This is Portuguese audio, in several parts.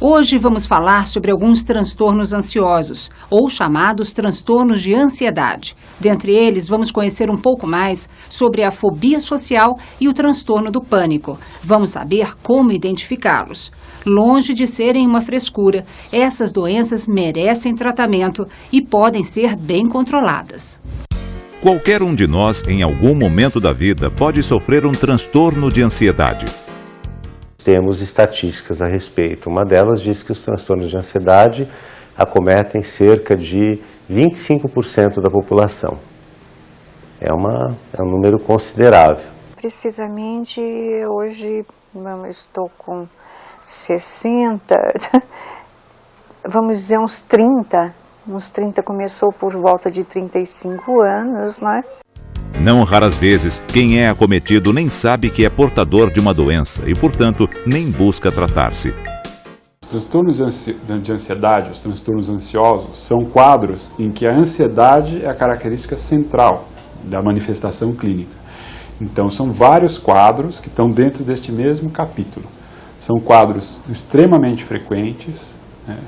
Hoje vamos falar sobre alguns transtornos ansiosos, ou chamados transtornos de ansiedade. Dentre eles, vamos conhecer um pouco mais sobre a fobia social e o transtorno do pânico. Vamos saber como identificá-los. Longe de serem uma frescura, essas doenças merecem tratamento e podem ser bem controladas. Qualquer um de nós, em algum momento da vida, pode sofrer um transtorno de ansiedade. Temos estatísticas a respeito. Uma delas diz que os transtornos de ansiedade acometem cerca de 25% da população. É um número considerável. Precisamente hoje eu estou com 60, vamos dizer uns 30. Uns 30 começou por volta de 35 anos, né? Não raras vezes, quem é acometido nem sabe que é portador de uma doença e, portanto, nem busca tratar-se. Os transtornos de ansiedade, os transtornos ansiosos, são quadros em que a ansiedade é a característica central da manifestação clínica. Então, são vários quadros que estão dentro deste mesmo capítulo. São quadros extremamente frequentes, né,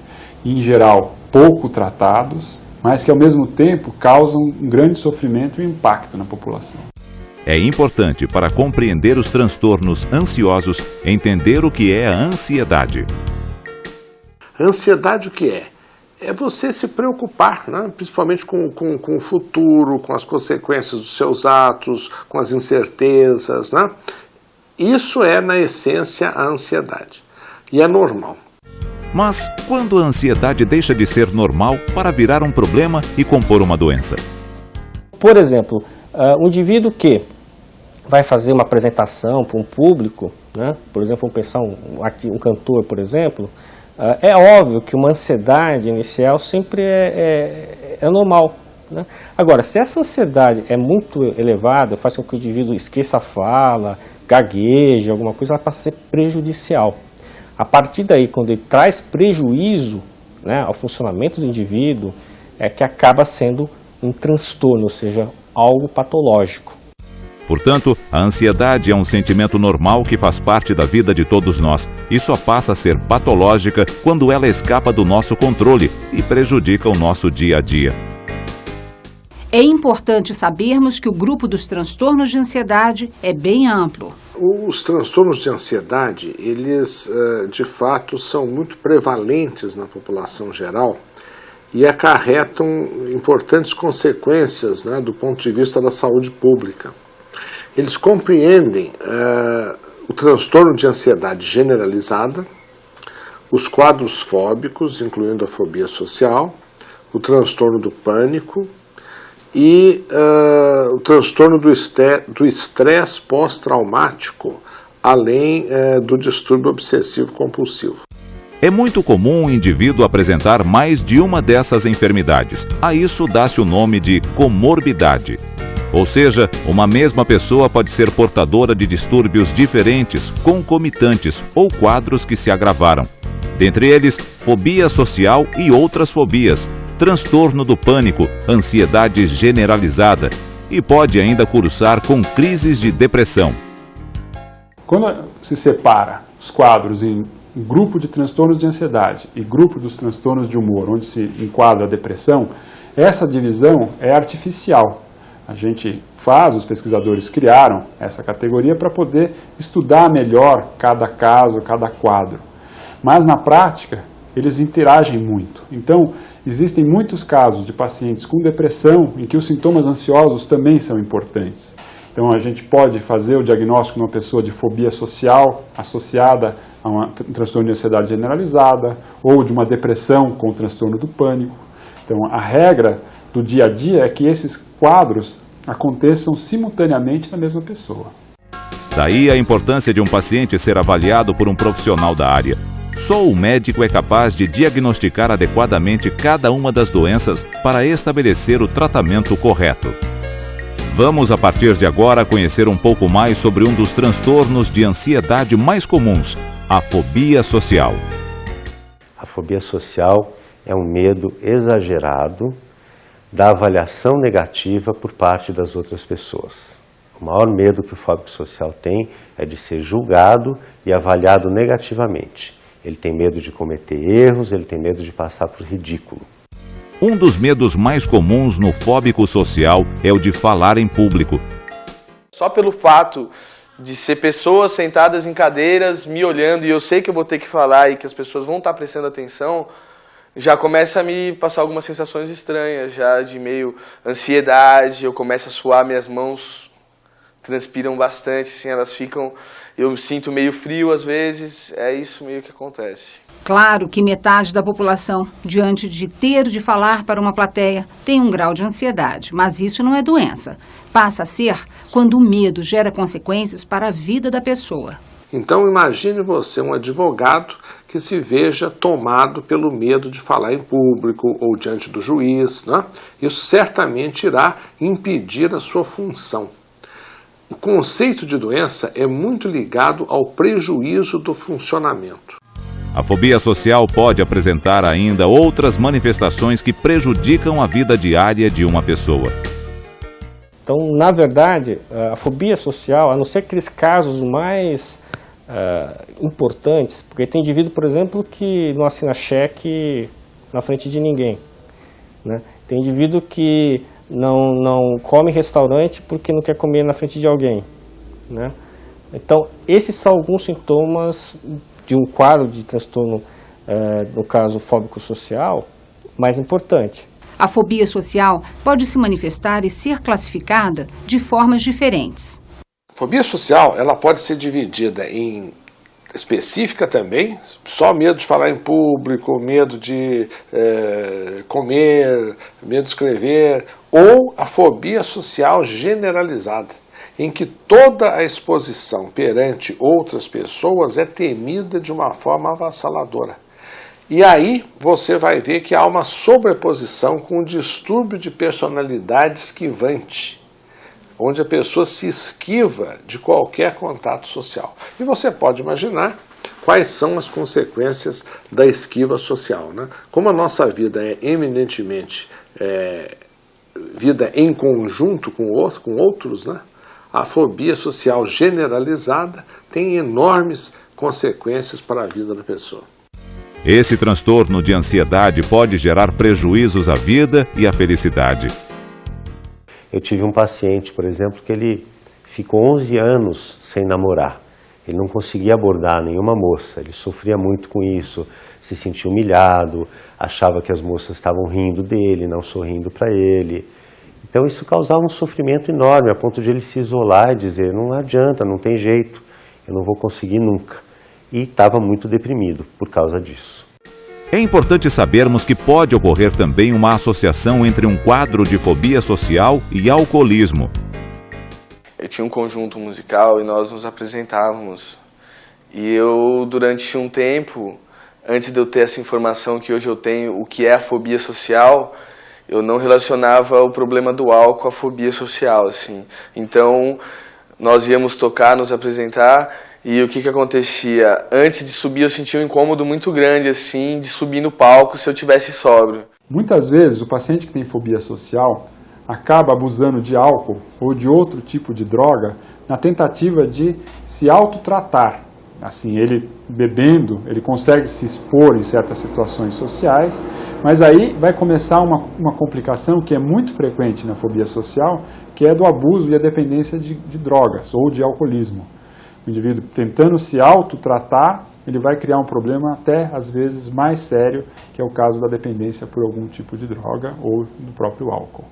em geral pouco tratados, mas que ao mesmo tempo causam um grande sofrimento e impacto na população. É importante, para compreender os transtornos ansiosos, entender o que é a ansiedade. Ansiedade o que é? É você se preocupar, né? Principalmente com o futuro, com as consequências dos seus atos, com as incertezas, né? Isso é, na essência, a ansiedade. E é normal. Mas quando a ansiedade deixa de ser normal para virar um problema e compor uma doença? Por exemplo, um indivíduo que vai fazer uma apresentação para um público, né? Por exemplo, vamos pensar um cantor, por exemplo, é óbvio que uma ansiedade inicial sempre é normal, né? Agora, se essa ansiedade é muito elevada, faz com que o indivíduo esqueça a fala, gagueje, alguma coisa, ela passa a ser prejudicial. A partir daí, quando ele traz prejuízo, né, ao funcionamento do indivíduo, é que acaba sendo um transtorno, ou seja, algo patológico. Portanto, a ansiedade é um sentimento normal que faz parte da vida de todos nós e só passa a ser patológica quando ela escapa do nosso controle e prejudica o nosso dia a dia. É importante sabermos que o grupo dos transtornos de ansiedade é bem amplo. Os transtornos de ansiedade, eles de fato são muito prevalentes na população geral e acarretam importantes consequências, né, do ponto de vista da saúde pública. Eles compreendem o transtorno de ansiedade generalizada, os quadros fóbicos, incluindo a fobia social, o transtorno do pânico e o transtorno do estresse pós-traumático, além do distúrbio obsessivo-compulsivo. É muito comum um indivíduo apresentar mais de uma dessas enfermidades. A isso dá-se o nome de comorbidade. Ou seja, uma mesma pessoa pode ser portadora de distúrbios diferentes, concomitantes ou quadros que se agravaram. Dentre eles, fobia social e outras fobias, transtorno do pânico, ansiedade generalizada e pode ainda cursar com crises de depressão. Quando se separa os quadros em grupo de transtornos de ansiedade e grupo dos transtornos de humor, onde se enquadra a depressão, essa divisão é artificial. Os pesquisadores criaram essa categoria para poder estudar melhor cada caso, cada quadro. Mas na prática, eles interagem muito. Então, existem muitos casos de pacientes com depressão em que os sintomas ansiosos também são importantes. Então, a gente pode fazer o diagnóstico de uma pessoa de fobia social associada a um transtorno de ansiedade generalizada ou de uma depressão com transtorno do pânico. Então, a regra do dia a dia é que esses quadros aconteçam simultaneamente na mesma pessoa. Daí a importância de um paciente ser avaliado por um profissional da área. Só o médico é capaz de diagnosticar adequadamente cada uma das doenças para estabelecer o tratamento correto. Vamos, a partir de agora, conhecer um pouco mais sobre um dos transtornos de ansiedade mais comuns, a fobia social. A fobia social é um medo exagerado da avaliação negativa por parte das outras pessoas. O maior medo que o fóbico social tem é de ser julgado e avaliado negativamente. Ele tem medo de cometer erros, ele tem medo de passar por ridículo. Um dos medos mais comuns no fóbico social é o de falar em público. Só pelo fato de ser pessoas sentadas em cadeiras me olhando e eu sei que eu vou ter que falar e que as pessoas vão estar prestando atenção, já começa a me passar algumas sensações estranhas, já de meio ansiedade, eu começo a suar, minhas mãos transpiram bastante, assim, elas ficam, eu me sinto meio frio às vezes, é isso meio que acontece. Claro que metade da população, diante de ter de falar para uma plateia, tem um grau de ansiedade, mas isso não é doença. Passa a ser quando o medo gera consequências para a vida da pessoa. Então imagine você, um advogado, que se veja tomado pelo medo de falar em público ou diante do juiz, né? Isso certamente irá impedir a sua função. O conceito de doença é muito ligado ao prejuízo do funcionamento. A fobia social pode apresentar ainda outras manifestações que prejudicam a vida diária de uma pessoa. Então, na verdade, a fobia social, a não ser aqueles casos mais importantes, porque tem indivíduo, por exemplo, que não assina cheque na frente de ninguém, né? Tem indivíduo que não come em restaurante porque não quer comer na frente de alguém, né? Então, esses são alguns sintomas de um quadro de transtorno, no caso fóbico social, mais importante. A fobia social pode se manifestar e ser classificada de formas diferentes. Fobia social, ela pode ser dividida em específica também, só medo de falar em público, medo de comer, medo de escrever, ou a fobia social generalizada, em que toda a exposição perante outras pessoas é temida de uma forma avassaladora. E aí você vai ver que há uma sobreposição com um distúrbio de personalidade esquivante, onde a pessoa se esquiva de qualquer contato social. E você pode imaginar quais são as consequências da esquiva social, né? Como a nossa vida é eminentemente vida em conjunto com outros, né? A fobia social generalizada tem enormes consequências para a vida da pessoa. Esse transtorno de ansiedade pode gerar prejuízos à vida e à felicidade. Eu tive um paciente, por exemplo, que ele ficou 11 anos sem namorar. Ele não conseguia abordar nenhuma moça, ele sofria muito com isso, se sentia humilhado, achava que as moças estavam rindo dele, não sorrindo para ele. Então isso causava um sofrimento enorme, a ponto de ele se isolar e dizer, não adianta, não tem jeito, eu não vou conseguir nunca. E estava muito deprimido por causa disso. É importante sabermos que pode ocorrer também uma associação entre um quadro de fobia social e alcoolismo. Eu tinha um conjunto musical e nós nos apresentávamos. E eu, durante um tempo, antes de eu ter essa informação que hoje eu tenho, o que é a fobia social, eu não relacionava o problema do álcool à fobia social, assim. Então, nós íamos tocar, nos apresentar, e o que acontecia? Antes de subir, eu sentia um incômodo muito grande, assim, de subir no palco se eu tivesse sóbrio. Muitas vezes, o paciente que tem fobia social acaba abusando de álcool ou de outro tipo de droga na tentativa de se autotratar. Assim, ele bebendo, ele consegue se expor em certas situações sociais, mas aí vai começar uma complicação que é muito frequente na fobia social, que é do abuso e a dependência de drogas ou de alcoolismo. O indivíduo tentando se autotratar, ele vai criar um problema até, às vezes, mais sério, que é o caso da dependência por algum tipo de droga ou do próprio álcool.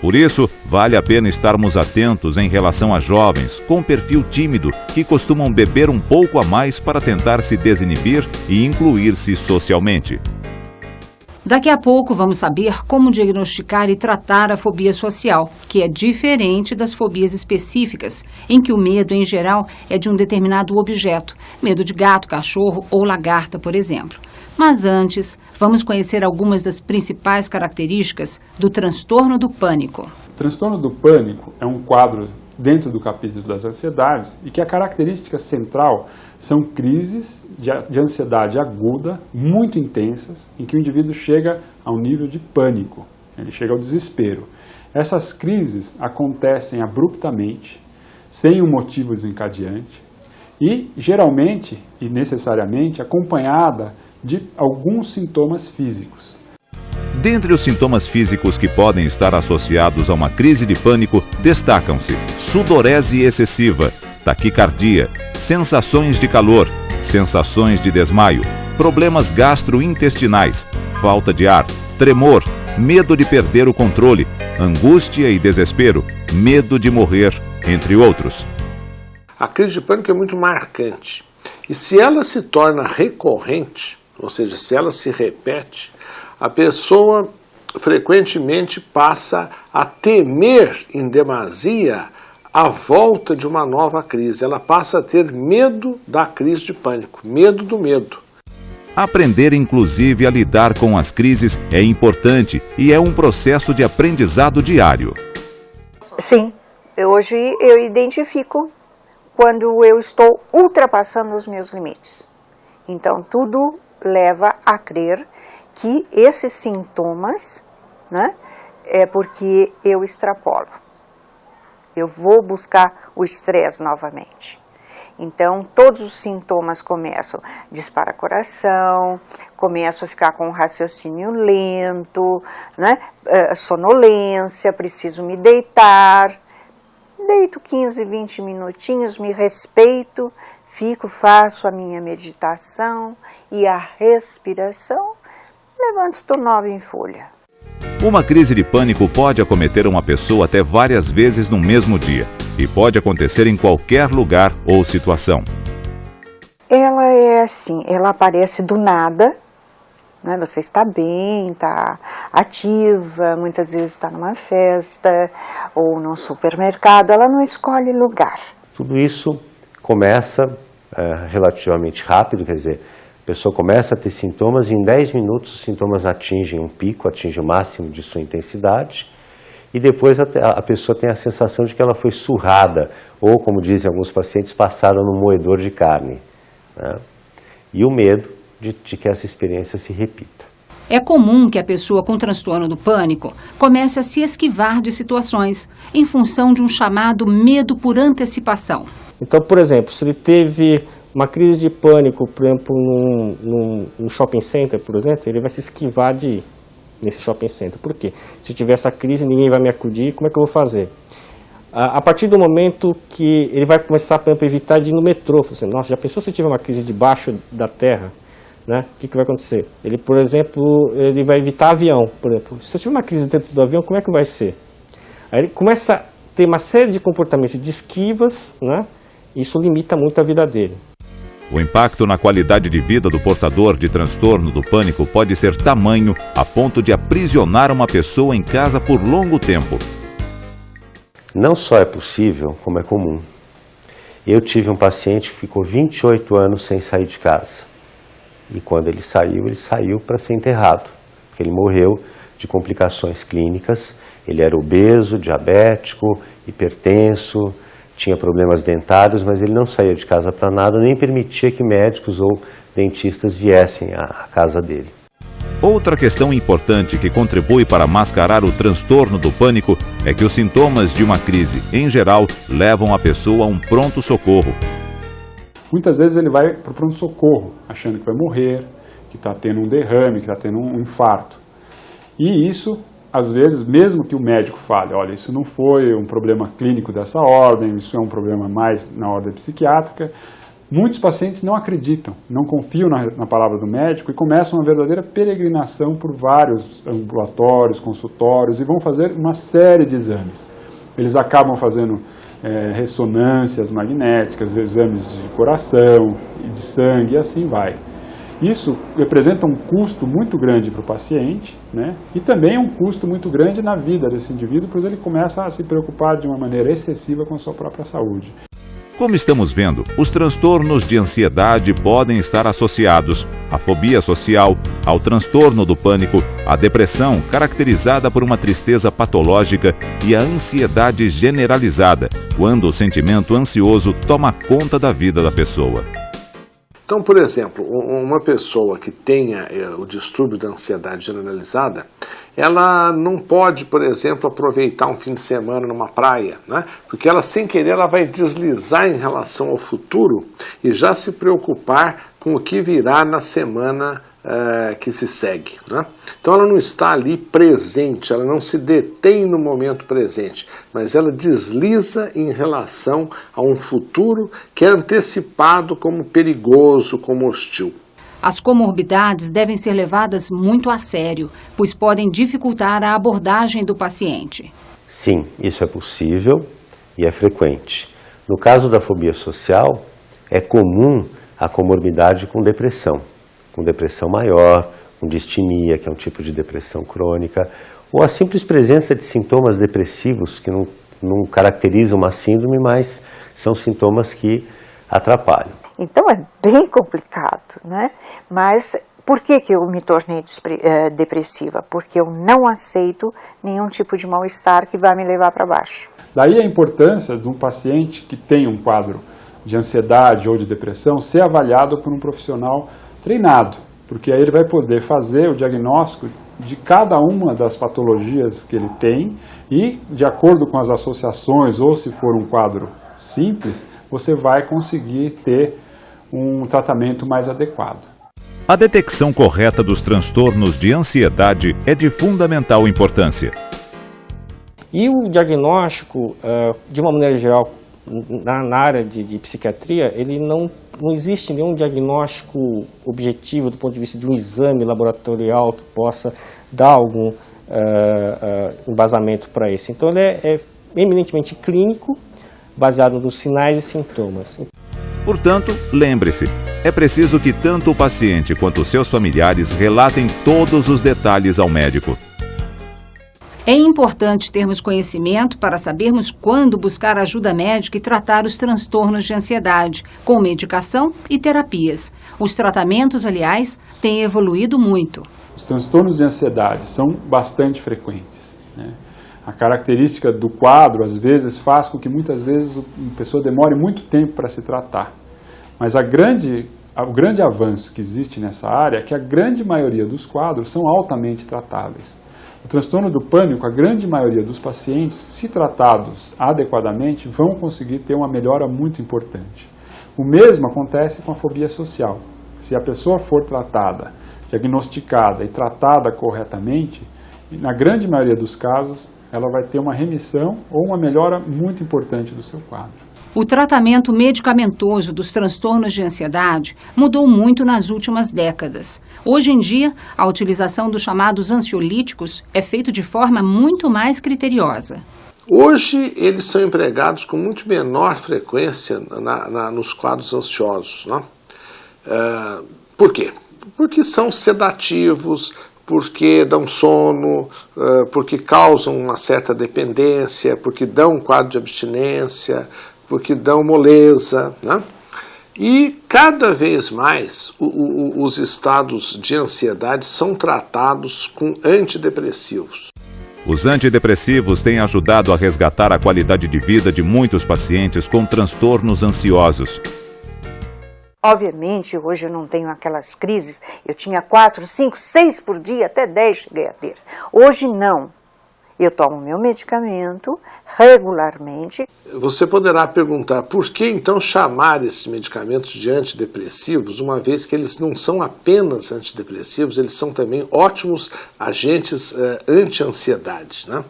Por isso, vale a pena estarmos atentos em relação a jovens com perfil tímido que costumam beber um pouco a mais para tentar se desinibir e incluir-se socialmente. Daqui a pouco vamos saber como diagnosticar e tratar a fobia social, que é diferente das fobias específicas, em que o medo, em geral, é de um determinado objeto, medo de gato, cachorro ou lagarta, por exemplo. Mas antes, vamos conhecer algumas das principais características do transtorno do pânico. O transtorno do pânico é um quadro dentro do capítulo das ansiedades e que a característica central são crises de ansiedade aguda, muito intensas, em que o indivíduo chega a um nível de pânico, ele chega ao desespero. Essas crises acontecem abruptamente, sem um motivo desencadeante, e geralmente e necessariamente acompanhada de alguns sintomas físicos. Dentre os sintomas físicos que podem estar associados a uma crise de pânico, destacam-se sudorese excessiva, taquicardia, sensações de calor, sensações de desmaio, problemas gastrointestinais, falta de ar, tremor, medo de perder o controle, angústia e desespero, medo de morrer, entre outros. A crise de pânico é muito marcante. E se ela se torna recorrente, ou seja, se ela se repete, a pessoa frequentemente passa a temer em demasia a volta de uma nova crise. Ela passa a ter medo da crise de pânico, medo do medo. Aprender, inclusive, a lidar com as crises é importante e é um processo de aprendizado diário. Sim, hoje eu identifico quando eu estou ultrapassando os meus limites. Então, tudo leva a crer que esses sintomas, né, é porque eu extrapolo. Eu vou buscar o estresse novamente. Então, todos os sintomas começam, dispara coração, começo a ficar com um raciocínio lento, né, sonolência, preciso me deitar. Deito 15, 20 minutinhos, me respeito, fico, faço a minha meditação e a respiração, levanto, estou nova em folha. Uma crise de pânico pode acometer uma pessoa até várias vezes no mesmo dia e pode acontecer em qualquer lugar ou situação. Ela é assim, ela aparece do nada, né? Você está bem, está ativa, muitas vezes está numa festa ou num supermercado, ela não escolhe lugar. Tudo isso começa relativamente rápido, quer dizer, a pessoa começa a ter sintomas e em 10 minutos os sintomas atingem um pico, atingem o máximo de sua intensidade e depois a pessoa tem a sensação de que ela foi surrada ou, como dizem alguns pacientes, passada no moedor de carne, né? E o medo de que essa experiência se repita. É comum que a pessoa com transtorno do pânico comece a se esquivar de situações em função de um chamado medo por antecipação. Então, por exemplo, se ele teve uma crise de pânico, por exemplo, num shopping center, por exemplo, ele vai se esquivar de ir nesse shopping center. Por quê? Se eu tiver essa crise, ninguém vai me acudir, como é que eu vou fazer? A partir do momento que ele vai começar, por exemplo, a evitar de ir no metrô, assim, nossa, já pensou se eu tiver uma crise debaixo da terra? Né? O que vai acontecer? Ele, por exemplo, ele vai evitar avião, por exemplo. Se eu tiver uma crise dentro do avião, como é que vai ser? Aí ele começa a ter uma série de comportamentos de esquivas, né? Isso limita muito a vida dele. O impacto na qualidade de vida do portador de transtorno do pânico pode ser tamanho a ponto de aprisionar uma pessoa em casa por longo tempo. Não só é possível, como é comum. Eu tive um paciente que ficou 28 anos sem sair de casa. E quando ele saiu para ser enterrado. Ele morreu de complicações clínicas. Ele era obeso, diabético, hipertenso, tinha problemas dentários, mas ele não saía de casa para nada, nem permitia que médicos ou dentistas viessem à casa dele. Outra questão importante que contribui para mascarar o transtorno do pânico é que os sintomas de uma crise, em geral, levam a pessoa a um pronto-socorro. Muitas vezes ele vai para o pronto-socorro, achando que vai morrer, que está tendo um derrame, que está tendo um infarto. E isso, às vezes, mesmo que o médico fale, olha, isso não foi um problema clínico dessa ordem, isso é um problema mais na ordem psiquiátrica, muitos pacientes não acreditam, não confiam na palavra do médico e começam uma verdadeira peregrinação por vários ambulatórios, consultórios e vão fazer uma série de exames. Eles acabam fazendo ressonâncias magnéticas, exames de coração, de sangue e assim vai. Isso representa um custo muito grande para o paciente, né? E também um custo muito grande na vida desse indivíduo, pois ele começa a se preocupar de uma maneira excessiva com a sua própria saúde. Como estamos vendo, os transtornos de ansiedade podem estar associados à fobia social, ao transtorno do pânico, à depressão, caracterizada por uma tristeza patológica, e à ansiedade generalizada, quando o sentimento ansioso toma conta da vida da pessoa. Então, por exemplo, uma pessoa que tenha o distúrbio da ansiedade generalizada, ela não pode, por exemplo, aproveitar um fim de semana numa praia, né? Porque ela, sem querer, ela vai deslizar em relação ao futuro e já se preocupar com o que virá na semana que se segue, né? Então ela não está ali presente, ela não se detém no momento presente, mas ela desliza em relação a um futuro que é antecipado como perigoso, como hostil. As comorbidades devem ser levadas muito a sério, pois podem dificultar a abordagem do paciente. Sim, isso é possível e é frequente. No caso da fobia social, é comum a comorbidade com depressão maior, com distinia, que é um tipo de depressão crônica, ou a simples presença de sintomas depressivos que não caracterizam uma síndrome, mas são sintomas que atrapalham. Então é bem complicado, né? Mas por que eu me tornei depressiva? Porque eu não aceito nenhum tipo de mal-estar que vai me levar para baixo. Daí a importância de um paciente que tem um quadro de ansiedade ou de depressão ser avaliado por um profissional treinado, porque aí ele vai poder fazer o diagnóstico de cada uma das patologias que ele tem e, de acordo com as associações, ou se for um quadro simples, você vai conseguir ter um tratamento mais adequado. A detecção correta dos transtornos de ansiedade é de fundamental importância. E o diagnóstico, de uma maneira geral, na área de psiquiatria, ele não existe nenhum diagnóstico objetivo do ponto de vista de um exame laboratorial que possa dar algum embasamento para isso. Então ele é eminentemente clínico, baseado nos sinais e sintomas. Portanto, lembre-se, é preciso que tanto o paciente quanto os seus familiares relatem todos os detalhes ao médico. É importante termos conhecimento para sabermos quando buscar ajuda médica e tratar os transtornos de ansiedade, com medicação e terapias. Os tratamentos, aliás, têm evoluído muito. Os transtornos de ansiedade são bastante frequentes, né? A característica do quadro, às vezes, faz com que muitas vezes a pessoa demore muito tempo para se tratar. Mas o grande avanço que existe nessa área é que a grande maioria dos quadros são altamente tratáveis. O transtorno do pânico, a grande maioria dos pacientes, se tratados adequadamente, vão conseguir ter uma melhora muito importante. O mesmo acontece com a fobia social. Se a pessoa for tratada, diagnosticada e tratada corretamente, na grande maioria dos casos, ela vai ter uma remissão ou uma melhora muito importante do seu quadro. O tratamento medicamentoso dos transtornos de ansiedade mudou muito nas últimas décadas. Hoje em dia, a utilização dos chamados ansiolíticos é feita de forma muito mais criteriosa. Hoje, eles são empregados com muito menor frequência nos quadros ansiosos, né? Por quê? Porque são sedativos, porque dão sono, porque causam uma certa dependência, porque dão um quadro de abstinência, porque dão moleza, né? E cada vez mais os estados de ansiedade são tratados com antidepressivos. Os antidepressivos têm ajudado a resgatar a qualidade de vida de muitos pacientes com transtornos ansiosos. Obviamente, hoje eu não tenho aquelas crises, eu tinha 4, 5, 6 por dia, até 10 cheguei a ter. Hoje não. Eu tomo meu medicamento regularmente. Você poderá perguntar por que então chamar esses medicamentos de antidepressivos, uma vez que eles não são apenas antidepressivos, eles são também ótimos agentes anti-ansiedade, né?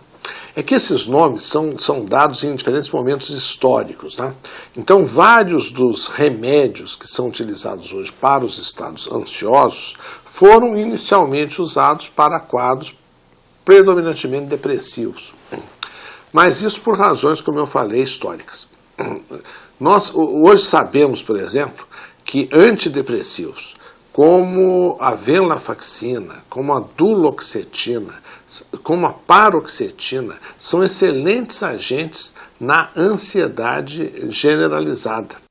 É que esses nomes são dados em diferentes momentos históricos, né? Então, vários dos remédios que são utilizados hoje para os estados ansiosos foram inicialmente usados para quadros predominantemente depressivos. Mas isso por razões, como eu falei, históricas. Nós hoje sabemos, por exemplo, que antidepressivos, como a venlafaxina, como a duloxetina, como a paroxetina, são excelentes agentes na ansiedade generalizada.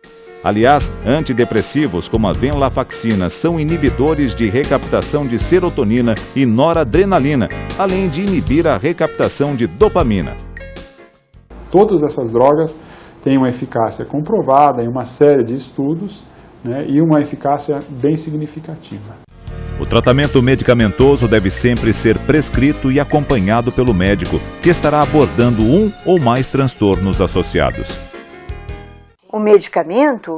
Aliás, antidepressivos como a venlafaxina são inibidores de recaptação de serotonina e noradrenalina, além de inibir a recaptação de dopamina. Todas essas drogas têm uma eficácia comprovada em uma série de estudos né, e uma eficácia bem significativa. O tratamento medicamentoso deve sempre ser prescrito e acompanhado pelo médico, que estará abordando um ou mais transtornos associados. O medicamento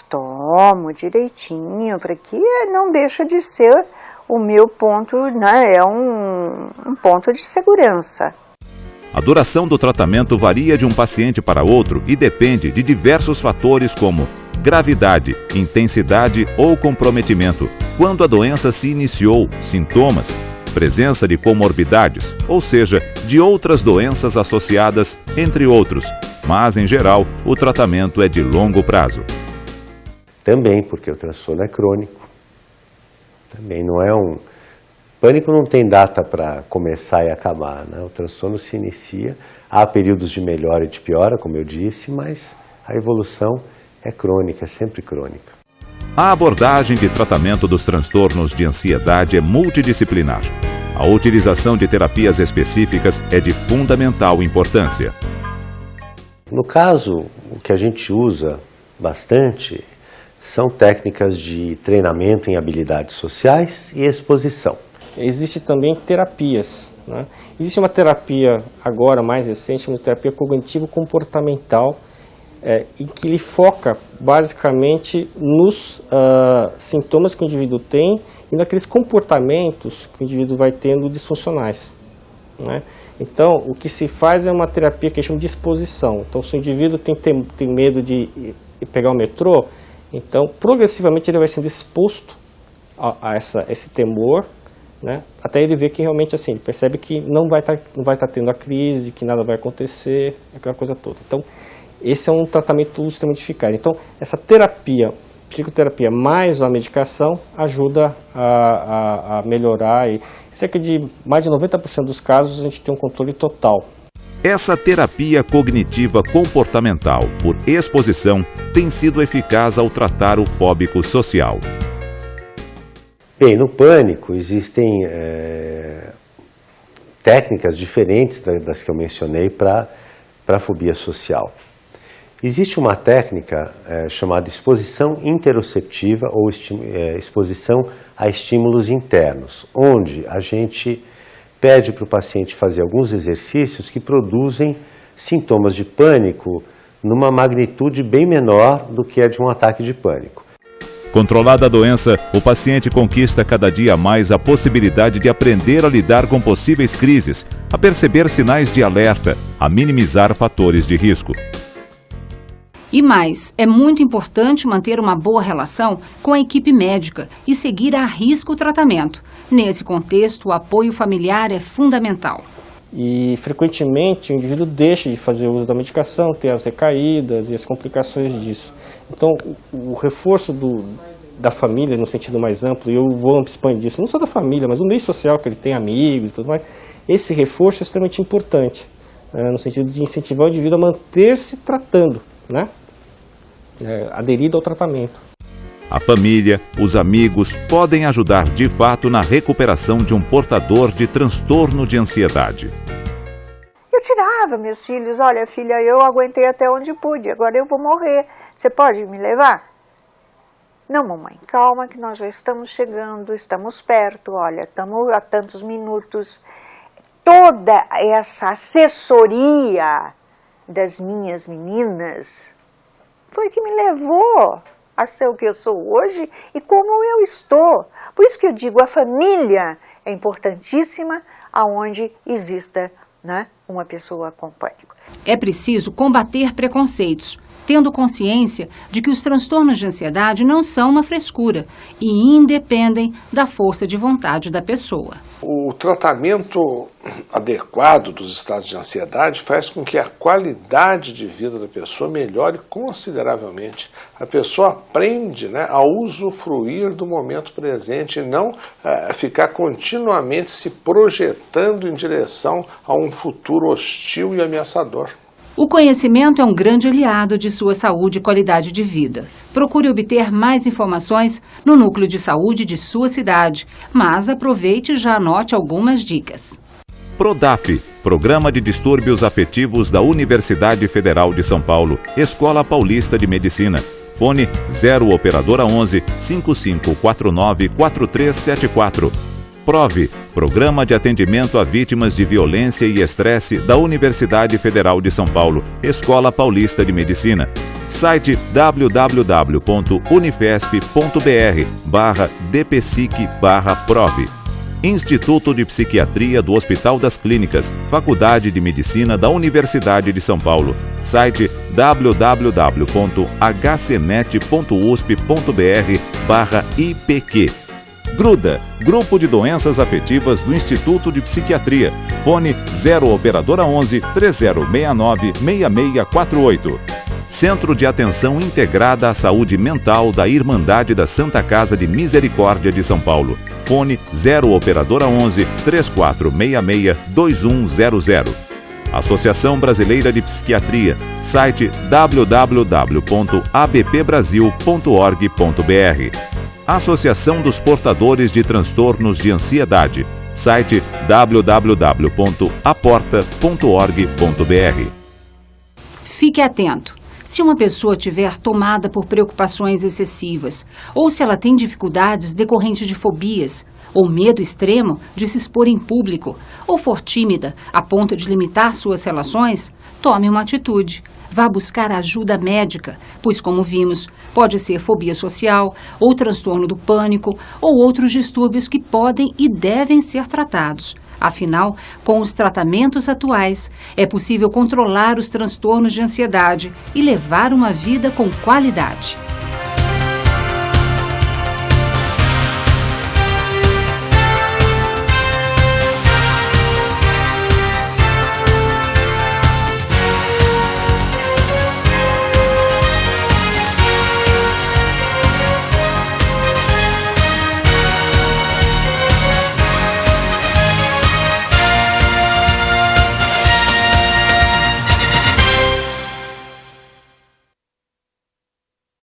tomo direitinho, para que não deixa de ser o meu ponto, né, é um ponto de segurança. A duração do tratamento varia de um paciente para outro e depende de diversos fatores como gravidade, intensidade ou comprometimento, quando a doença se iniciou, sintomas, presença de comorbidades, ou seja, de outras doenças associadas, entre outros. Mas, em geral, o tratamento é de longo prazo. Também porque o transtorno é crônico. Também não é um... Pânico não tem data para começar e acabar, né? O transtorno se inicia, há períodos de melhora e de piora, como eu disse, mas a evolução é crônica, é sempre crônica. A abordagem de tratamento dos transtornos de ansiedade é multidisciplinar. A utilização de terapias específicas é de fundamental importância. No caso, o que a gente usa bastante são técnicas de treinamento em habilidades sociais e exposição. Existe também terapias, né? Existe uma terapia agora mais recente, uma terapia cognitivo-comportamental, em que ele foca basicamente nos sintomas que o indivíduo tem e naqueles comportamentos que o indivíduo vai tendo disfuncionais, né? Então, o que se faz é uma terapia que chama de exposição. Então, se o indivíduo tem medo de pegar o metrô, então, progressivamente ele vai sendo exposto a esse temor, né? Até ele ver que realmente, assim, ele percebe que não vai estar tendo a crise, que nada vai acontecer, aquela coisa toda. Então, esse é um tratamento extremamente eficaz. Então, essa terapia, psicoterapia mais a medicação, ajuda a melhorar. E cerca de mais de 90% dos casos a gente tem um controle total. Essa terapia cognitiva comportamental por exposição tem sido eficaz ao tratar o fóbico social. Bem, no pânico existem técnicas diferentes das que eu mencionei para a fobia social. Existe uma técnica chamada exposição interoceptiva ou exposição a estímulos internos, onde a gente pede para o paciente fazer alguns exercícios que produzem sintomas de pânico numa magnitude bem menor do que a de um ataque de pânico. Controlada a doença, o paciente conquista cada dia mais a possibilidade de aprender a lidar com possíveis crises, a perceber sinais de alerta, a minimizar fatores de risco. E mais, é muito importante manter uma boa relação com a equipe médica e seguir à risca o tratamento. Nesse contexto, o apoio familiar é fundamental. E, frequentemente, o indivíduo deixa de fazer uso da medicação, tem as recaídas e as complicações disso. Então, o reforço da família, no sentido mais amplo, e eu vou expandir isso, não só da família, mas do meio social, que ele tem amigos e tudo mais, esse reforço é extremamente importante, no sentido de incentivar o indivíduo a manter-se tratando, né? Aderido ao tratamento. A família, os amigos podem ajudar de fato na recuperação de um portador de transtorno de ansiedade. Eu tirava meus filhos, olha filha, eu aguentei até onde pude, agora eu vou morrer, você pode me levar? Não, mamãe, calma que nós já estamos chegando, estamos perto, olha, estamos a tantos minutos. Toda essa assessoria das minhas meninas foi que me levou a ser o que eu sou hoje e como eu estou. Por isso que eu digo, a família é importantíssima aonde exista, né, uma pessoa com pânico. É preciso combater preconceitos, tendo consciência de que os transtornos de ansiedade não são uma frescura e independem da força de vontade da pessoa. O tratamento adequado dos estados de ansiedade faz com que a qualidade de vida da pessoa melhore consideravelmente. A pessoa aprende, né, a usufruir do momento presente e não ficar continuamente se projetando em direção a um futuro hostil e ameaçador. O conhecimento é um grande aliado de sua saúde e qualidade de vida. Procure obter mais informações no núcleo de saúde de sua cidade, mas aproveite e já anote algumas dicas. PRODAF, Programa de Distúrbios Afetivos da Universidade Federal de São Paulo, Escola Paulista de Medicina. Fone 0 Operadora 11 5549 4374. PROVE, Programa de Atendimento a Vítimas de Violência e Estresse da Universidade Federal de São Paulo, Escola Paulista de Medicina. Site www.unifesp.br/dpsic/prove. Instituto de Psiquiatria do Hospital das Clínicas, Faculdade de Medicina da Universidade de São Paulo. Site www.hcmet.usp.br/IPQ. GRUDA, Grupo de Doenças Afetivas do Instituto de Psiquiatria. Fone 0 Operadora 11 3069 6648. Centro de Atenção Integrada à Saúde Mental da Irmandade da Santa Casa de Misericórdia de São Paulo. Fone 0 Operadora 11 3466 2100. Associação Brasileira de Psiquiatria. Site www.abpbrasil.org.br. Associação dos Portadores de Transtornos de Ansiedade. Site www.aporta.org.br. Fique atento. Se uma pessoa estiver tomada por preocupações excessivas, ou se ela tem dificuldades decorrentes de fobias, ou medo extremo de se expor em público, ou for tímida a ponto de limitar suas relações, tome uma atitude. Vá buscar ajuda médica, pois, como vimos, pode ser fobia social, ou transtorno do pânico, ou outros distúrbios que podem e devem ser tratados. Afinal, com os tratamentos atuais, é possível controlar os transtornos de ansiedade e levar uma vida com qualidade.